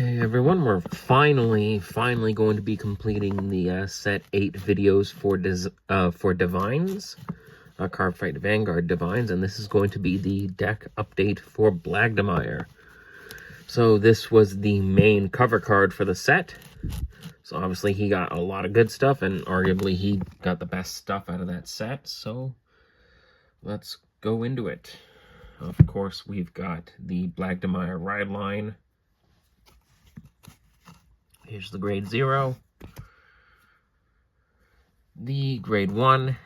Hey everyone, we're finally going to be completing the set 8 videos for DivineZ, Cardfight Vanguard DivineZ, and this is going to be the deck update for Blangdmire. So this was the main cover card for the set. So obviously he got a lot of good stuff, and arguably he got the best stuff out of that set. So let's go into it. Of course, we've got the Blangdmire ride line. Here's the grade 0, the grade 1,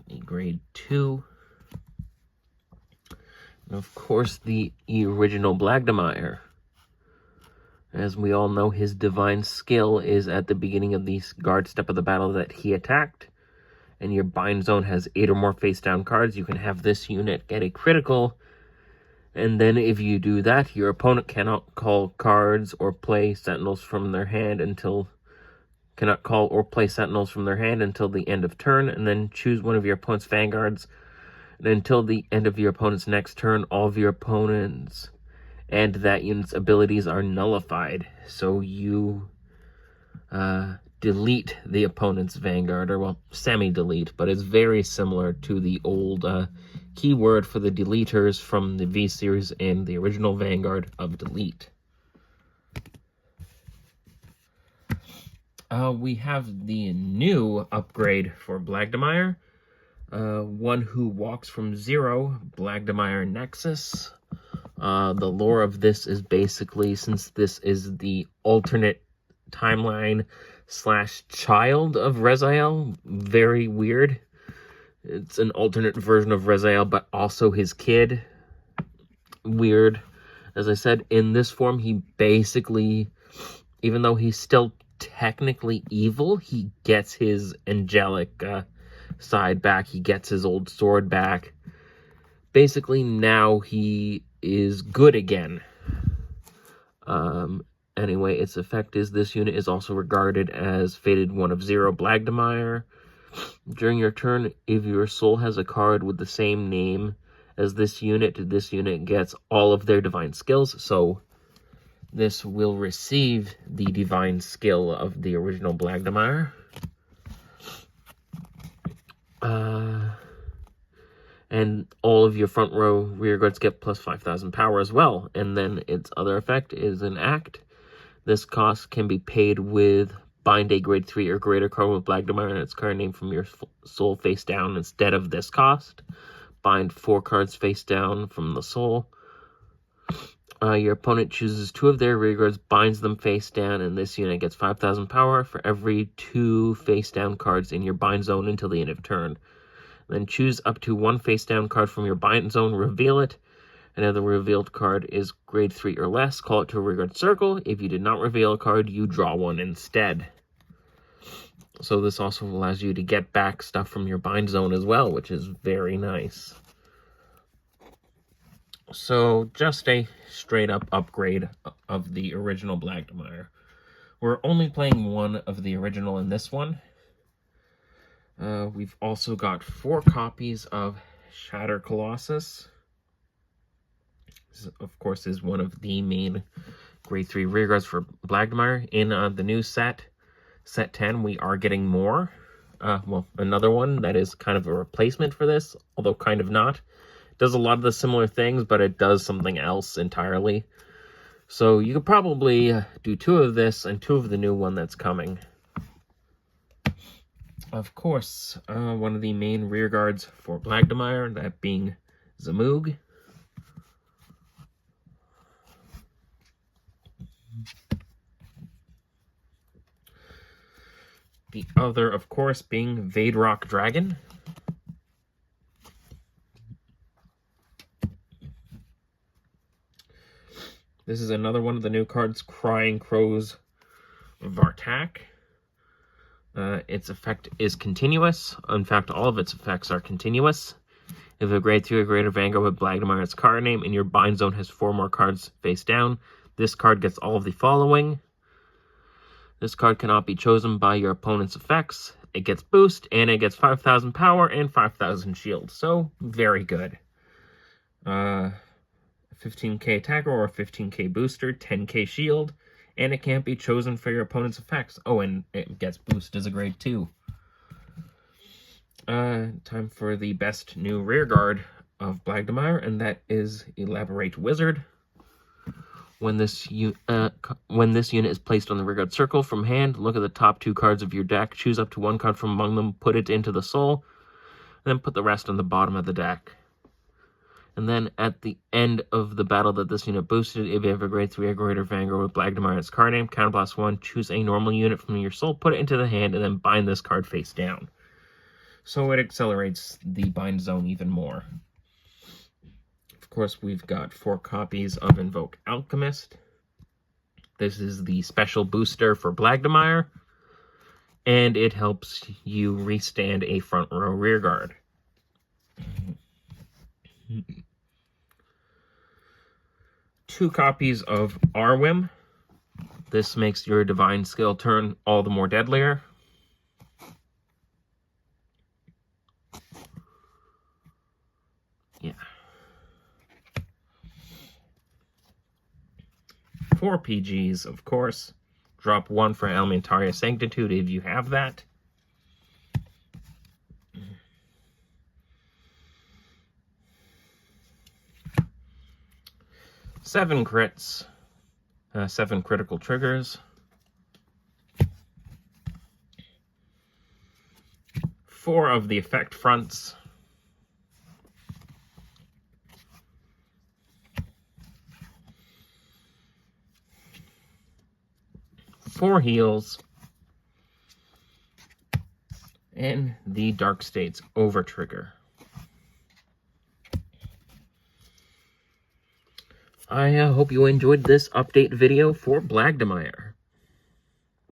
the grade 2, and of course the original Blangdmire. As we all know, his divine skill is at the beginning of the guard step of the battle that he attacked, and your bind zone has 8 or more face down cards. You can have this unit get a critical, and then if you do that, your opponent cannot call cards or play sentinels from their hand until the end of turn, and then choose one of your opponent's vanguards. And until the end of your opponent's next turn, all of your opponent's and that unit's abilities are nullified. So you delete the opponent's vanguard, or well, semi-delete, but it's very similar to the old keyword for the deleters from the V series and the original Vanguard of delete. We have the new upgrade for Blangdmire. One who walks from 0, Blangdmire Nexus. The lore of this is basically, since this is the alternate timeline / child of Rezael, very weird. It's an alternate version of Rezael, but also his kid. Weird. As I said, in this form, he basically, even though he's still technically evil, he gets his angelic side back. He gets his old sword back. Basically, now he is good again. Anyway, its effect is this unit is also regarded as fated 1 of 0 Blangdmire. During your turn, if your soul has a card with the same name as this unit gets all of their divine skills. So this will receive the divine skill of the original Blangdmire. And all of your front row rear guards get plus 5,000 power as well. And then its other effect is an act. This cost can be paid with bind a grade 3 or greater card with Blangdmire and its card name from your soul face down instead of this cost. Bind 4 cards face down from the soul. Your opponent chooses 2 of their rear guards, binds them face down, and this unit gets 5,000 power for every 2 face down cards in your bind zone until the end of turn. Then choose up to 1 face down card from your bind zone, reveal it. Another revealed card is grade 3 or less. Call it to a rear guard circle. If you did not reveal a card, you draw one instead. So this also allows you to get back stuff from your bind zone as well, which is very nice. So just a straight up upgrade of the original Blangdmire. We're only playing 1 of the original in this one. We've also got 4 copies of Shatter Colossus. This, of course, is one of the main grade 3 rearguards for Blangdmire. In the new set 10, we are getting more. Well, another one that is kind of a replacement for this, although kind of not. It does a lot of the similar things, but it does something else entirely. So you could probably do 2 of this and 2 of the new one that's coming. Of course, one of the main rearguards for Blangdmire, that being Zamoog. The other, of course, being Vadrock Dragon. This is another one of the new cards, Crying Crows Vartak. Its effect is continuous. In fact, all of its effects are continuous. If a grade 3 or greater Vanguard with Blangdmire's card name and your bind zone has 4 more cards face down, this card gets all of the following. This card cannot be chosen by your opponent's effects. It gets boost, and it gets 5,000 power and 5,000 shield. So, very good. 15k attacker or 15k booster, 10k shield, and it can't be chosen for your opponent's effects. Oh, and it gets boost as a grade 2. Time for the best new rearguard of Blangdmire, and that is Elaborate Wizard. When this unit is placed on the rearguard circle from hand, look at the top 2 cards of your deck, choose up to 1 card from among them, put it into the soul, then put the rest on the bottom of the deck. And then at the end of the battle that this unit boosted, if you have a grade 3 or greater Vanguard with Blangdmire in its card name, counterblast 1, choose a normal unit from your soul, put it into the hand, and then bind this card face down. So it accelerates the bind zone even more. Of course, we've got 4 copies of Invoke Alchemist. This is the special booster for Blangdmire, and it helps you restand a front row rearguard. 2 copies of Arwim. This makes your divine skill turn all the more deadlier. Yeah. 4 PGs, of course. Drop 1 for Elementaria Sanctitude if you have that. 7 crits. 7 critical triggers. 4 of the effect fronts. 4 heals, and the Dark States over trigger. I hope you enjoyed this update video for Blangdmire.